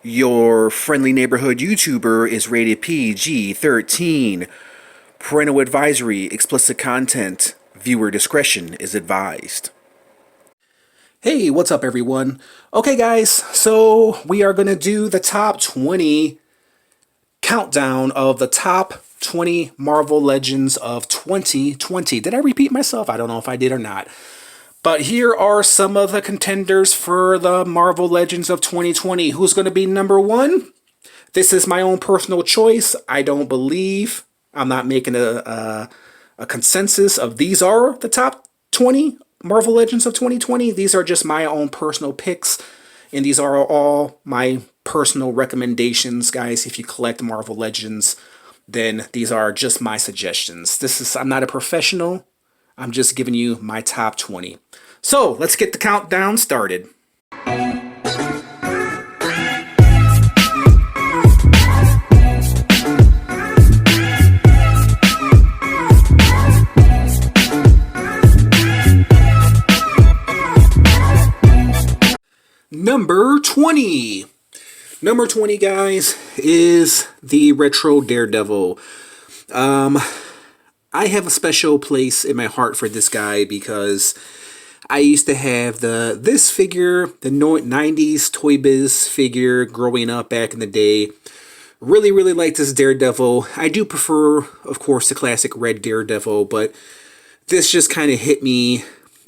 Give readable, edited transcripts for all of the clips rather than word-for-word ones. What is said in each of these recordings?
Your friendly neighborhood YouTuber is rated PG-13. Parental advisory, explicit content. Viewer discretion is advised. Hey, what's up, everyone? Okay, guys, so we are going to do the top 20 countdown of the top 20 Marvel Legends of 2020. Did I repeat myself? I don't know if I did or not. But here are some of the contenders for the Marvel Legends of 2020. Who's going to be number one? This is my own personal choice. I don't believe I'm not making a consensus of these are the top 20 Marvel Legends of 2020. These are just my own personal picks. And these are all my personal recommendations, guys. If you collect Marvel Legends, then these are just my suggestions. I'm not a professional. I'm just giving you my top 20. So let's get the countdown started. Number 20. Number 20, guys, is the Retro Daredevil. I have a special place in my heart for this guy because I used to have this figure, the 90s Toy Biz figure growing up back in the day. Really, really liked this Daredevil. I do prefer, of course, the classic red Daredevil, but this just kind of hit me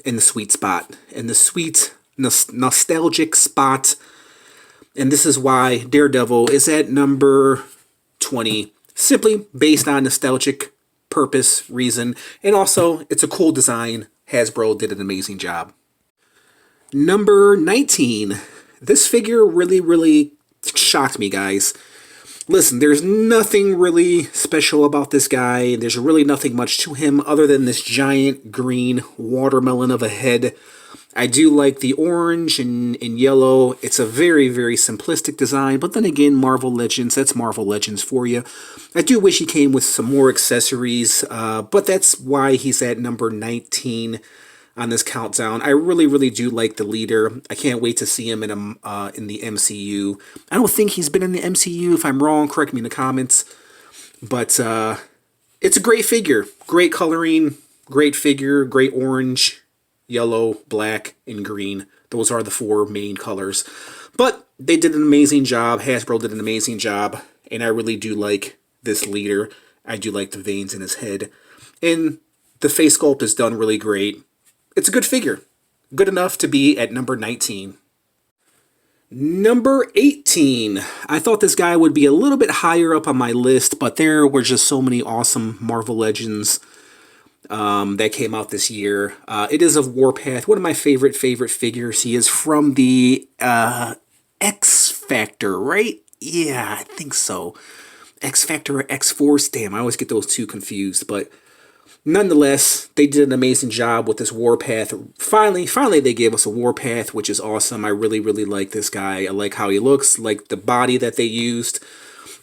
in the sweet spot, in the sweet, nostalgic spot. And this is why Daredevil is at number 20, simply based on nostalgic purpose, reason, and also it's a cool design. Hasbro did an amazing job. Number 19. This figure really, really shocked me, guys. Listen, there's nothing really special about this guy. There's really nothing much to him other than this giant green watermelon of a head. I do like the orange and yellow. It's a very, very simplistic design, but then again, Marvel Legends, that's Marvel Legends for you. I do wish he came with some more accessories, but that's why he's at number 19 on this countdown. I really, really do like the leader. I can't wait to see him in the MCU. I don't think he's been in the MCU. If I'm wrong, correct me in the comments. But it's a great figure. Great coloring, great figure, great orange, yellow, black, and green. Those are the four main colors. But they did an amazing job. Hasbro did an amazing job. And I really do like this leader. I do like the veins in his head. And the face sculpt is done really great. It's a good figure. Good enough to be at number 19. Number 18. I thought this guy would be a little bit higher up on my list, but there were just so many awesome Marvel Legends that came out this year. It is of Warpath, one of my favorite figures. He is from the X Factor, right? Yeah, I think so. X Factor or X Force? Damn, I always get those two confused. But nonetheless, they did an amazing job with this Warpath. Finally, they gave us a Warpath, which is awesome. I really, really like this guy. I like how he looks, like the body that they used.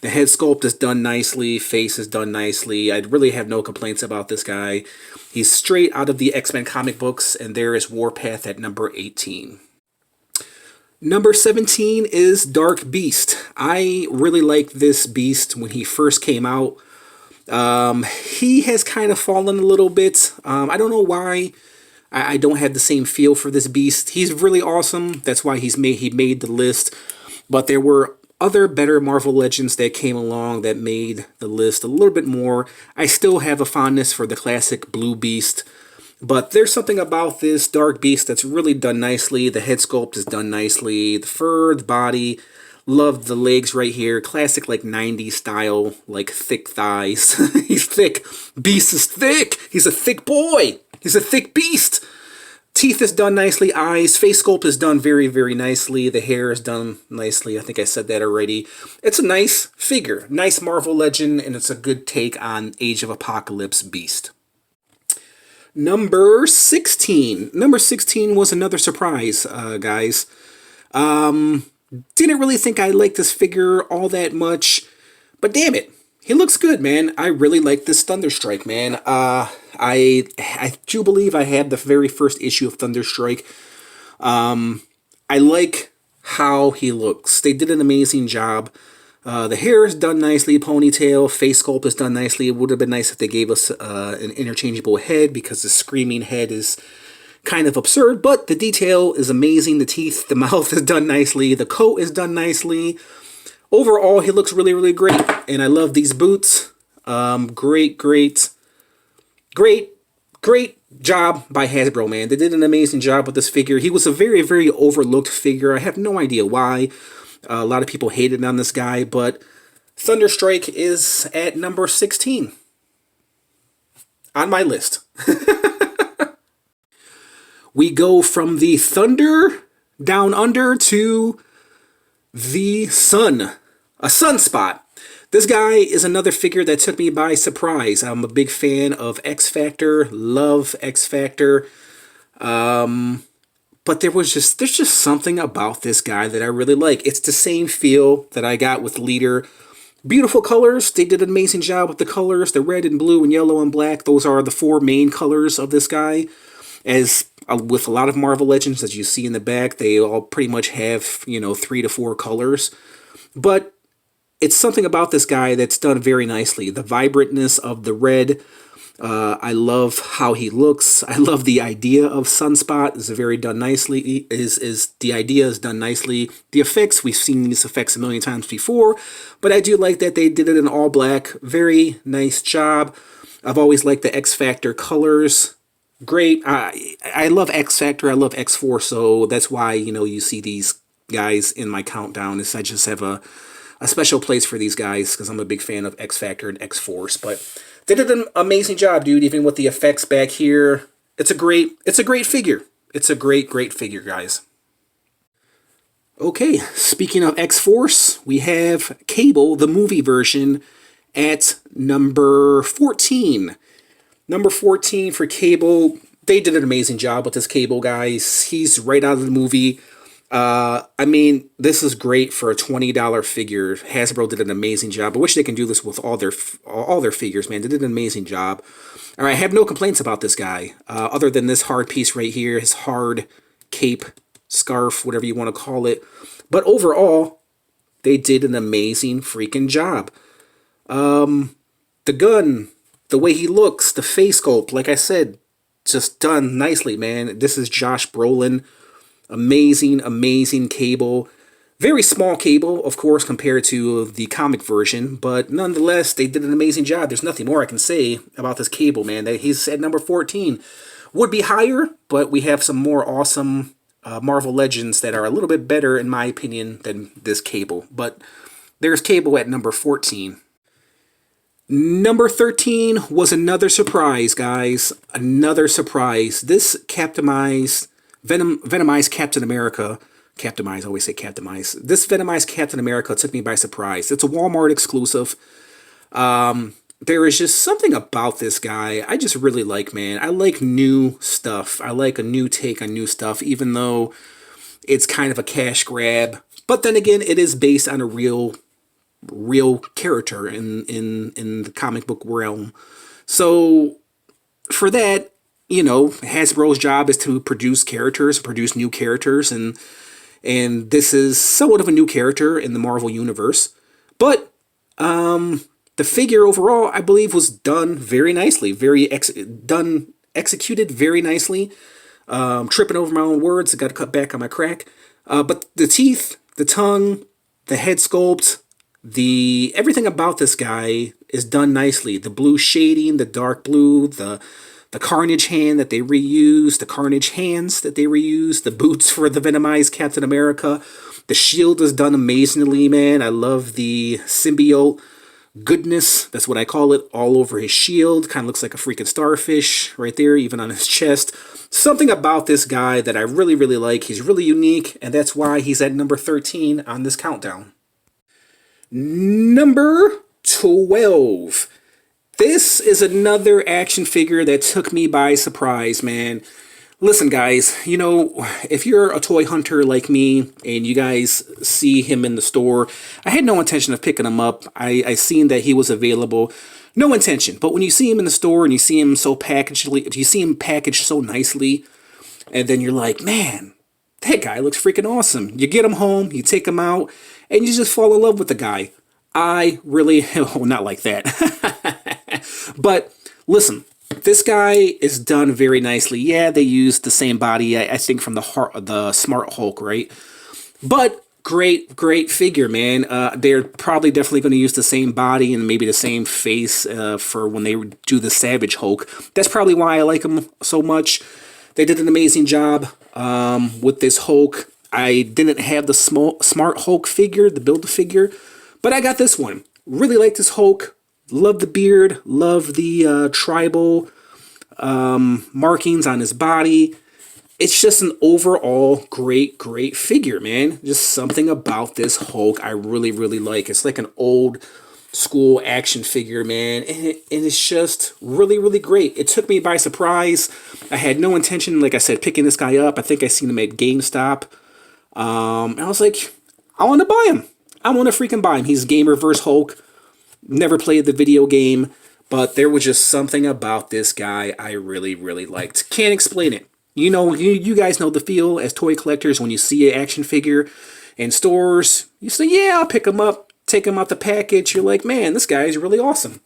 The head sculpt is done nicely. Face is done nicely. I really have no complaints about this guy. He's straight out of the X-Men comic books, and there is Warpath at number 18. Number 17 is Dark Beast. I really liked this Beast when he first came out. He has kind of fallen a little bit. I don't know why. I don't have the same feel for this Beast. He's really awesome. That's why he made the list. But there were other better Marvel Legends that came along that made the list a little bit more. I still have a fondness for the classic Blue Beast, but there's something about this Dark Beast that's really done nicely. The head sculpt is done nicely. The fur, the body, love the legs right here. Classic like 90s style, like thick thighs. He's thick. Beast is thick. He's a thick boy. He's a thick beast. Teeth is done nicely. Eyes, face sculpt is done very, very nicely. The hair is done nicely. I think I said that already. It's a nice figure. Nice Marvel Legend, and it's a good take on Age of Apocalypse Beast. Number 16. Number 16 was another surprise, guys. Didn't really think I liked this figure all that much, but damn it. He looks good, man. I really like this Thunderstrike, man. I do believe I had the very first issue of Thunderstrike. I like how he looks. They did an amazing job. The hair is done nicely, ponytail, face sculpt is done nicely. It would have been nice if they gave us an interchangeable head, because the screaming head is kind of absurd, but the detail is amazing. The teeth, the mouth is done nicely. The coat is done nicely. Overall, he looks really, really great. And I love these boots. Great job by Hasbro, man. They did an amazing job with this figure. He was a very, very overlooked figure. I have no idea why. A lot of people hated on this guy, but Thunderstrike is at number 16 on my list. We go from the Thunder down under to the Sun, a Sunspot. This guy is another figure that took me by surprise. I'm a big fan of X Factor, love X Factor. But there's just something about this guy that I really like. It's the same feel that I got with Leader. Beautiful colors. They did an amazing job with the colors. The red and blue and yellow and black. Those are the four main colors of this guy. As with a lot of Marvel Legends, as you see in the back, they all pretty much have, 3 to 4 colors. But it's something about this guy that's done very nicely. The vibrantness of the red. I love how he looks. I love the idea of Sunspot. Is very done nicely. The idea is done nicely. The effects, we've seen these effects a million times before, but I do like that they did it in all black. Very nice job. I've always liked the X Factor colors. Great. I love X Factor. I love X-Force, so that's why you see these guys in my countdown. I just have a special place for these guys because I'm a big fan of X Factor and X-Force, but they did an amazing job, dude, even with the effects back here. It's a great figure. It's a great figure, guys. Okay, speaking of X-Force, we have Cable, the movie version, at number 14. Number 14 for Cable. They did an amazing job with this Cable, guys. He's right out of the movie. This is great for a $20 figure. Hasbro did an amazing job. I wish they can do this with all their figures, man. They did an amazing job. All right, I have no complaints about this guy, other than this hard piece right here, his hard cape, scarf, whatever you want to call it. But overall, they did an amazing freaking job. The gun, the way he looks, the face sculpt, like I said, just done nicely, man. This is Josh Brolin. Amazing Cable. Very small Cable, of course, compared to the comic version, but nonetheless, they did an amazing job. There's nothing more I can say about this Cable, man. He's at number 14. Would be higher, but we have some more awesome Marvel Legends that are a little bit better, in my opinion, than this Cable. But there's Cable at number 14. Number 13 was another surprise, guys. Another surprise. This Venomized Captain America. I always say Captimize. This Venomized Captain America took me by surprise. It's a Walmart exclusive. There is just something about this guy I just really like, man. I like new stuff. I like a new take on new stuff, even though it's kind of a cash grab. But then again, it is based on a real character in the comic book realm. So for that, Hasbro's job is to produce new characters, and this is somewhat of a new character in the Marvel Universe. But the figure overall, I believe, was done very nicely, executed very nicely. Tripping over my own words, I got to cut back on my crack. But the teeth, the tongue, the head sculpt, everything about this guy is done nicely. The blue shading, the dark blue, the Carnage hand that they reused, the Carnage hands that they reused, the boots for the Venomized Captain America. The shield is done amazingly, man. I love the symbiote goodness, that's what I call it, all over his shield. Kind of looks like a freaking starfish right there, even on his chest. Something about this guy that I really, really like. He's really unique, and that's why he's at number 13 on this countdown. Number 12. This is another action figure that took me by surprise, man. Listen, guys, if you're a toy hunter like me and you guys see him in the store, I had no intention of picking him up. I seen that he was available. No intention. But when you see him in the store and you see him packaged so nicely, and then you're like, man, that guy looks freaking awesome. You get him home, you take him out, and you just fall in love with the guy. I really, oh, not like that. But listen, this guy is done very nicely. Yeah, they used the same body, I think, from the Smart Hulk, right? But great figure, man. They're probably definitely going to use the same body and maybe the same face for when they do the Savage Hulk. That's probably why I like him so much. They did an amazing job with this Hulk. I didn't have the Smart Hulk figure, the Build-A-Figure, but I got this one. Really like this Hulk. Love the beard. Love the tribal markings on his body. It's just an overall great figure, man. Just something about this Hulk I really like. It's like an old school action figure, man, and it's just really great. It took me by surprise. I had no intention, like I said, picking this guy up. I think I seen him at GameStop, and I was like, I want to buy him. I want to freaking buy him. He's Gamer vs. Hulk. Never played the video game, but there was just something about this guy I really liked. Can't explain it. You know, you guys know the feel as toy collectors when you see an action figure in stores. You say, yeah, I'll pick him up, take him out the package. You're like, man, this guy is really awesome.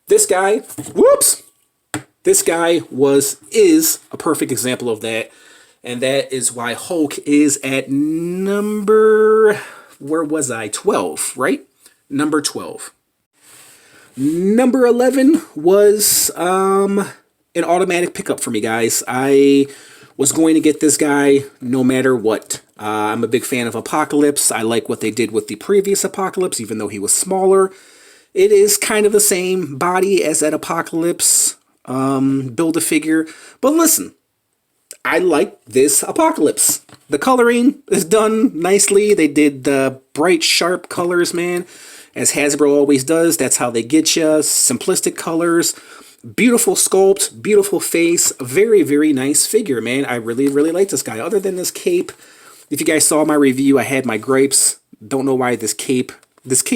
This guy, whoops, this guy is a perfect example of that. And that is why Hulk is at number, where was I? 12, right? Number 12. Number 11 was an automatic pickup for me, guys. I was going to get this guy no matter what. I'm a big fan of Apocalypse. I like what they did with the previous Apocalypse, even though he was smaller. It is kind of the same body as that Apocalypse Build-A-Figure. But listen, I like this Apocalypse. The coloring is done nicely. They did the bright, sharp colors, man. As Hasbro always does, that's how they get you. Simplistic colors. Beautiful sculpt, beautiful face, very nice figure, man. I really like this guy. Other than this cape, if you guys saw my review, I had my gripes. Don't know why this cape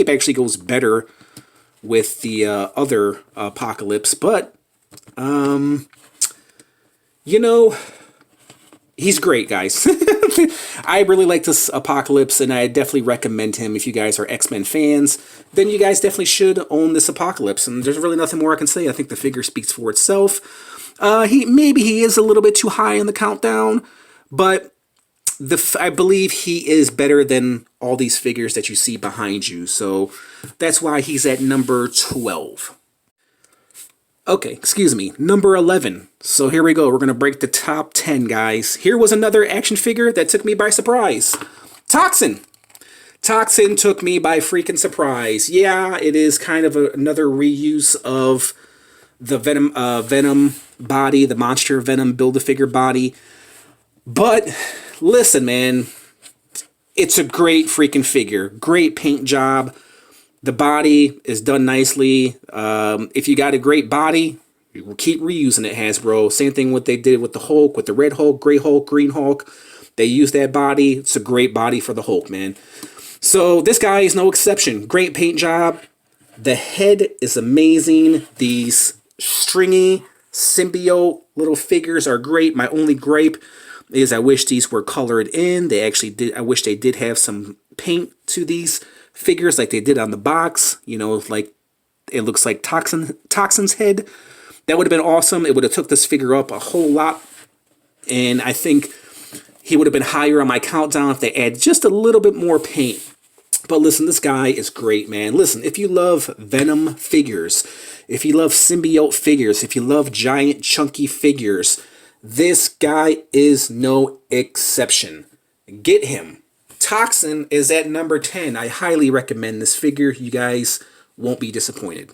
actually goes better with the other Apocalypse, but you know, he's great, guys. I really like this Apocalypse, and I definitely recommend him. If you guys are X-Men fans, then you guys definitely should own this Apocalypse. And there's really nothing more I can say. I think the figure speaks for itself. He is a little bit too high in the countdown, but I believe he is better than all these figures that you see behind you. So that's why he's at number 12. Okay, excuse me, number 11. So here we go. We're going to break the top 10, guys. Here was another action figure that took me by surprise. Toxin. Toxin took me by freaking surprise. Yeah, it is kind of another reuse of the Venom body, the Monster Venom Build-A-Figure body. But listen, man, it's a great freaking figure. Great paint job. The body is done nicely. If you got a great body, we'll keep reusing it, Hasbro. Same thing what they did with the Hulk, with the Red Hulk, Gray Hulk, Green Hulk. They used that body. It's a great body for the Hulk, man. So this guy is no exception. Great paint job. The head is amazing. These stringy symbiote little figures are great. My only gripe is I wish these were colored in. They actually did. I wish they did have some paint to these figures like they did on the box. You know, like it looks like Toxin's head. That would have been awesome. It would have took this figure up a whole lot. And I think he would have been higher on my countdown if they add just a little bit more paint. But listen, this guy is great, man. Listen, if you love Venom figures, if you love symbiote figures, if you love giant chunky figures, this guy is no exception. Get him. Toxin is at number 10. I highly recommend this figure. You guys won't be disappointed.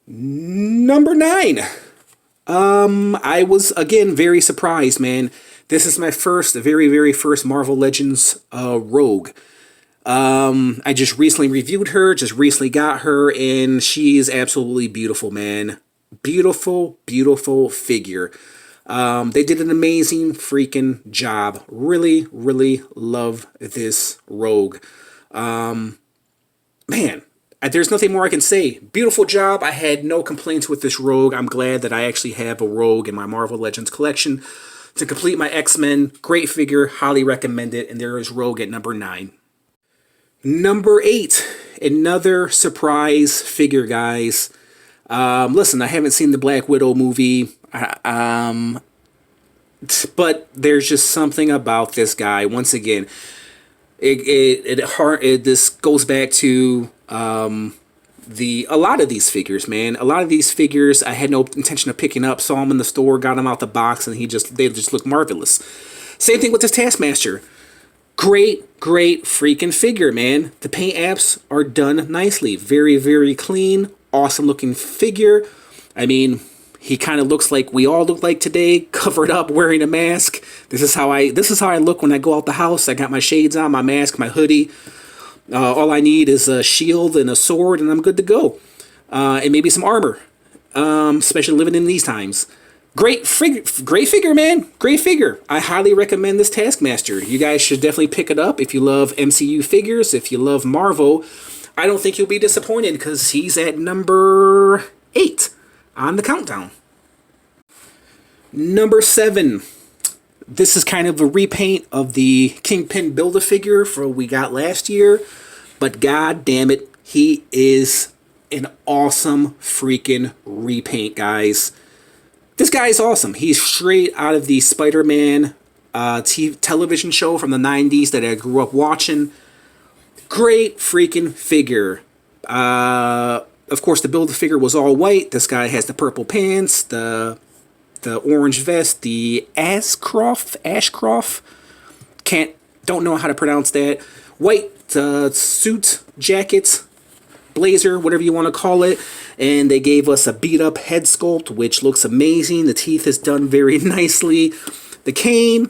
Number 9. I was, again, very surprised, man. This is my very first Marvel Legends Rogue. I just recently reviewed her, just recently got her, and she is absolutely beautiful, man. Beautiful figure. They did an amazing freaking job. Really love this Rogue. Man, there's nothing more I can say. Beautiful job. I had no complaints with this Rogue. I'm glad that I actually have a Rogue in my Marvel Legends collection. to complete my X-Men. Great figure, highly recommend it. And there is Rogue at number 9. Number 8, another surprise figure, guys. Listen, I haven't seen the Black Widow movie, but there's just something about this guy. Once again, this goes back to a lot of these figures, man. A lot of these figures I had no intention of picking up. Saw them in the store, got them out the box, and they just look marvelous. Same thing with this Taskmaster. Great freaking figure, man. The paint apps are done nicely. Very, very clean. Awesome looking figure. I mean, he kind of looks like we all look like today, covered up, wearing a mask. This is how I look when I go out the house. I got my shades on, my mask, my hoodie. All I need is a shield and a sword, and I'm good to go. And maybe some armor, especially living in these times. Great figure, man. Great figure. I highly recommend this Taskmaster. You guys should definitely pick it up if you love MCU figures, if you love Marvel. I don't think you'll be disappointed because he's at number 8 on the countdown. Number 7. This is kind of a repaint of the Kingpin Build-A-Figure for what we got last year. But god damn it, he is an awesome freaking repaint, guys. This guy is awesome. He's straight out of the Spider-Man television show from the 90s that I grew up watching. Great freaking figure. Of course, the Build-A-Figure was all white. This guy has the purple pants, the orange vest, the Ashcroft. Don't know how to pronounce that. White suit, jacket, blazer, whatever you want to call it. And they gave us a beat up head sculpt, which looks amazing. The teeth is done very nicely. The cane,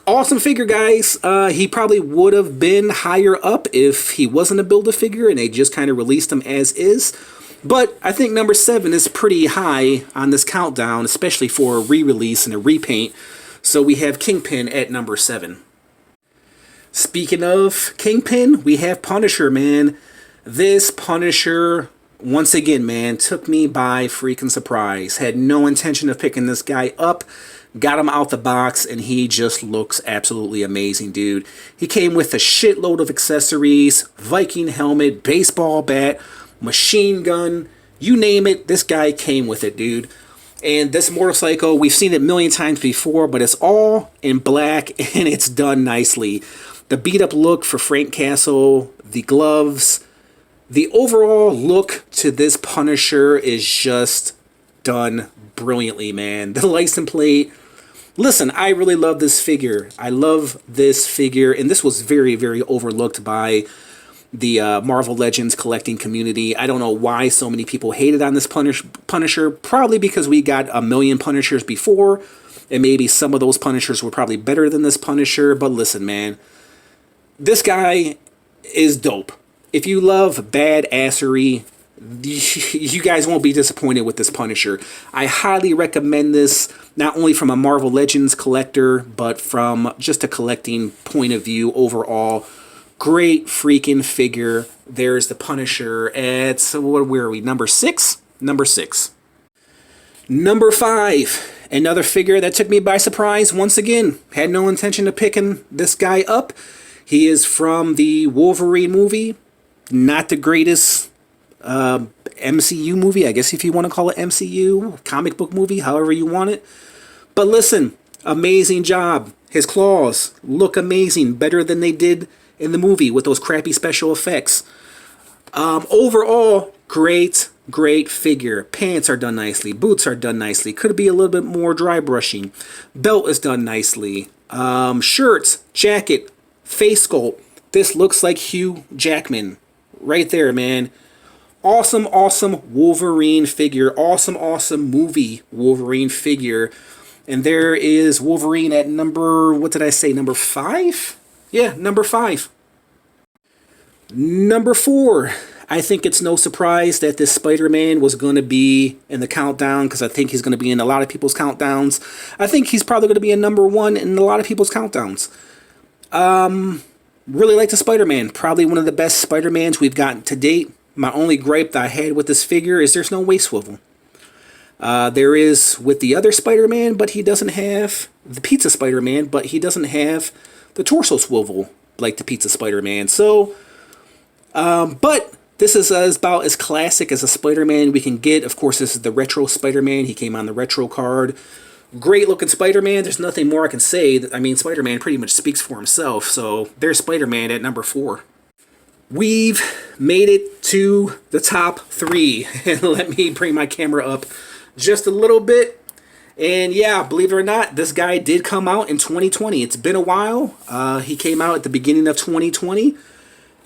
awesome figure, guys. He probably would have been higher up if he wasn't a Build-A-Figure and they just kind of released him as is. But I think number 7 is pretty high on this countdown, especially for a re-release and a repaint. So we have Kingpin at number 7. Speaking of Kingpin, we have Punisher, man. This Punisher, once again, man, took me by freaking surprise. Had no intention of picking this guy up. Got him out the box, and he just looks absolutely amazing, dude. He came with a shitload of accessories, Viking helmet, baseball bat, machine gun, you name it, this guy came with it, dude. And this motorcycle, we've seen it a million times before, but it's all in black, and it's done nicely. The beat-up look for Frank Castle, the gloves, the overall look to this Punisher is just done brilliantly, man. The license plate. Listen, I really love this figure. I love this figure, and this was very, very overlooked by the Marvel Legends collecting community. I don't know why so many people hated on this Punisher. Probably because we got a million Punishers before, and maybe some of those Punishers were probably better than this Punisher. But listen, man, this guy is dope. If you love badassery, you guys won't be disappointed with this Punisher. I highly recommend this, not only from a Marvel Legends collector, but from just a collecting point of view overall. Great freaking figure. There's the Punisher at, where are we? Number 6? Number 6. Number 5. Another figure that took me by surprise once again. Had no intention of picking this guy up. He is from the Wolverine movie. Not the greatest MCU movie, I guess if you want to call it MCU, comic book movie, however you want it. But listen, amazing job. His claws look amazing, better than they did in the movie with those crappy special effects. Overall, great figure. Pants are done nicely. Boots are done nicely. Could be a little bit more dry brushing. Belt is done nicely. Shirts, jacket, face sculpt. This looks like Hugh Jackman. Right there, man. Awesome Wolverine figure. Awesome movie Wolverine figure. And there is Wolverine at number, what did I say, number 5? Yeah, number 5. Number 4. I think it's no surprise that this Spider-Man was going to be in the countdown, because I think he's going to be in a lot of people's countdowns. I think he's probably going to be a number 1 in a lot of people's countdowns. Really like the Spider-Man. Probably one of the best Spider-Mans we've gotten to date. My only gripe that I had with this figure is there's no waist swivel. There is with the other Spider-Man, but he doesn't have the Pizza Spider-Man, but he doesn't have the torso swivel like the Pizza Spider-Man. So, but this is about as classic as a Spider-Man we can get. Of course, this is the retro Spider-Man. He came on the retro card. Great looking Spider-Man. There's nothing more I can say. I mean, Spider-Man pretty much speaks for himself. So there's Spider-Man at number 4. We've made it to the top 3. And let me bring my camera up just a little bit. And yeah, believe it or not, this guy did come out in 2020. It's been a while. He came out at the beginning of 2020.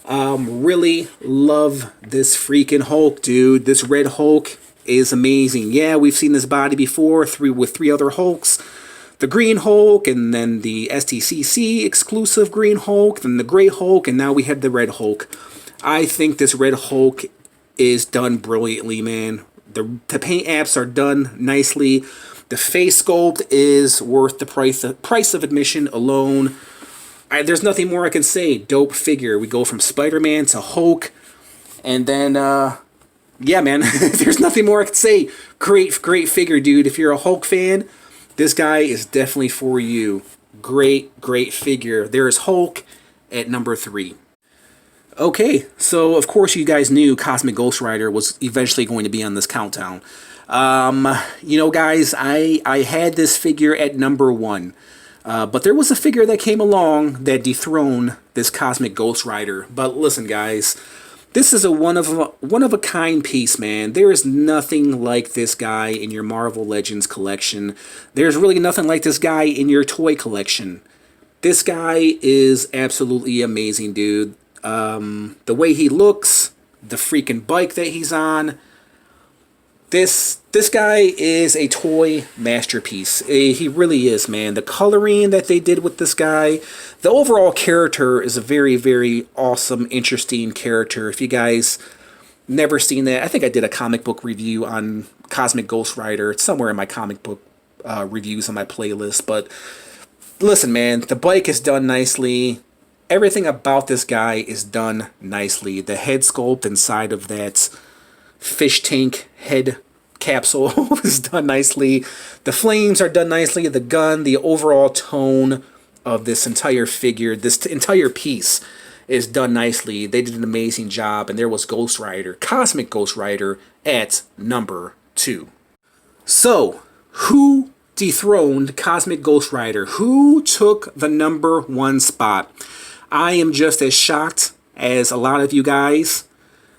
Really love this freaking Hulk, dude. This Red Hulk is amazing. Yeah, we've seen this body before with 3 other Hulks. The Green Hulk, and then the STCC exclusive Green Hulk, then the Gray Hulk, and now we have the Red Hulk. I think this Red Hulk is done brilliantly, man. The paint apps are done nicely. The face sculpt is worth the price of admission alone. There's nothing more I can say. Dope figure. We go from Spider-Man to Hulk, and then yeah, man. There's nothing more I can say. Great figure, dude. If you're a Hulk fan, this guy is definitely for you. Great figure. There's Hulk at number 3. Okay, so of course you guys knew Cosmic Ghost Rider was eventually going to be on this countdown. You know, guys, I had this figure at number 1. But there was a figure that came along that dethroned this Cosmic Ghost Rider. But listen, guys, this is a one of a kind piece, man. There is nothing like this guy in your Marvel Legends collection. There's really nothing like this guy in your toy collection. This guy is absolutely amazing, dude. The way he looks, the freaking bike that he's on. This guy is a toy masterpiece. He really is, man. The coloring that they did with this guy, the overall character is a very, very awesome, interesting character. If you guys never seen that, I think I did a comic book review on Cosmic Ghost Rider. It's somewhere in my comic book reviews on my playlist. But listen, man, the bike is done nicely. Everything about this guy is done nicely. The head sculpt inside of that fish tank head capsule is done nicely. The flames are done nicely. The gun, the overall tone of this entire figure, this entire piece is done nicely. They did an amazing job, and there was Ghost Rider, Cosmic Ghost Rider, at number 2. So, who dethroned Cosmic Ghost Rider? Who took the number 1 spot? I am just as shocked as a lot of you guys.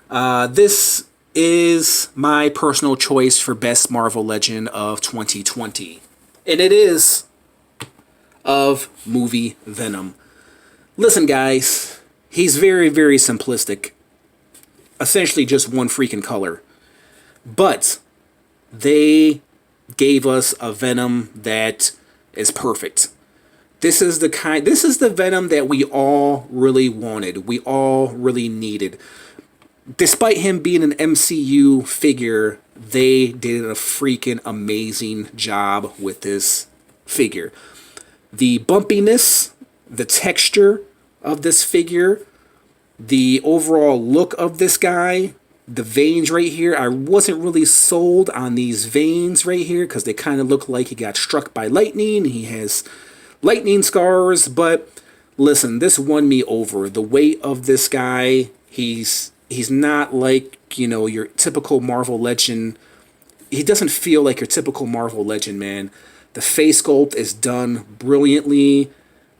This is my personal choice for Best Marvel Legend of 2020. And it is of movie Venom. Listen, guys, he's very, very simplistic. Essentially just one freaking color. But they gave us a Venom that is perfect. This is the Venom that we all really wanted. We all really needed. Despite him being an MCU figure, they did a freaking amazing job with this figure. The bumpiness, the texture of this figure, the overall look of this guy, the veins right here. I wasn't really sold on these veins right here because they kind of look like he got struck by lightning. He has lightning scars, but listen, this won me over. The weight of this guy, he's not like, you know, your typical Marvel Legend. He doesn't feel like your typical Marvel Legend, man. The face sculpt is done brilliantly.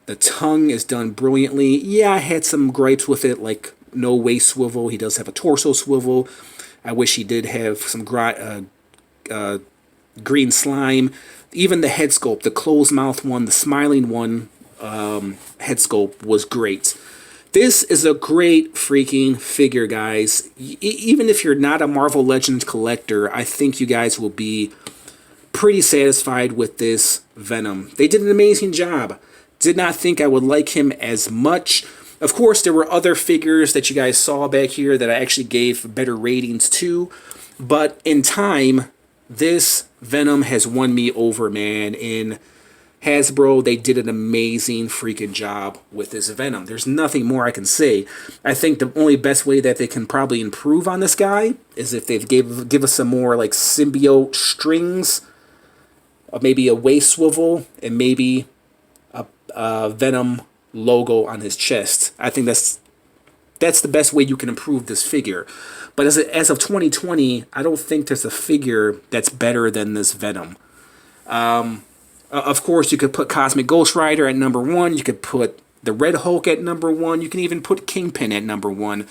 The tongue is done brilliantly. Yeah, I had some gripes with it, like no waist swivel. He does have a torso swivel. I wish he did have some green slime. Even the head sculpt, the closed mouth one, the smiling one, head sculpt was great. This is a great freaking figure, guys. Even if you're not a Marvel Legends collector, I think you guys will be pretty satisfied with this Venom. They did an amazing job. Did not think I would like him as much. Of course, there were other figures that you guys saw back here that I actually gave better ratings to. But in time, this Venom has won me over, man. And Hasbro, they did an amazing freaking job with this Venom. There's nothing more I can say. I think the only best way that they can probably improve on this guy is if they give us some more like symbiote strings, or maybe a waist swivel, and maybe a Venom logo on his chest. I think that's the best way you can improve this figure. But as of 2020, I don't think there's a figure that's better than this Venom. Of course, you could put Cosmic Ghost Rider at number 1. You could put the Red Hulk at number 1. You can even put Kingpin at number 1.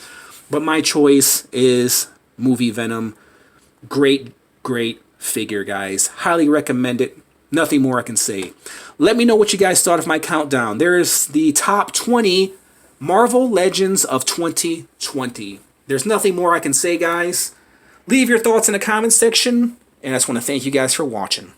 But my choice is movie Venom. Great, great figure, guys. Highly recommend it. Nothing more I can say. Let me know what you guys thought of my countdown. There's the top 20 Marvel Legends of 2020. There's nothing more I can say, guys. Leave your thoughts in the comment section. And I just want to thank you guys for watching.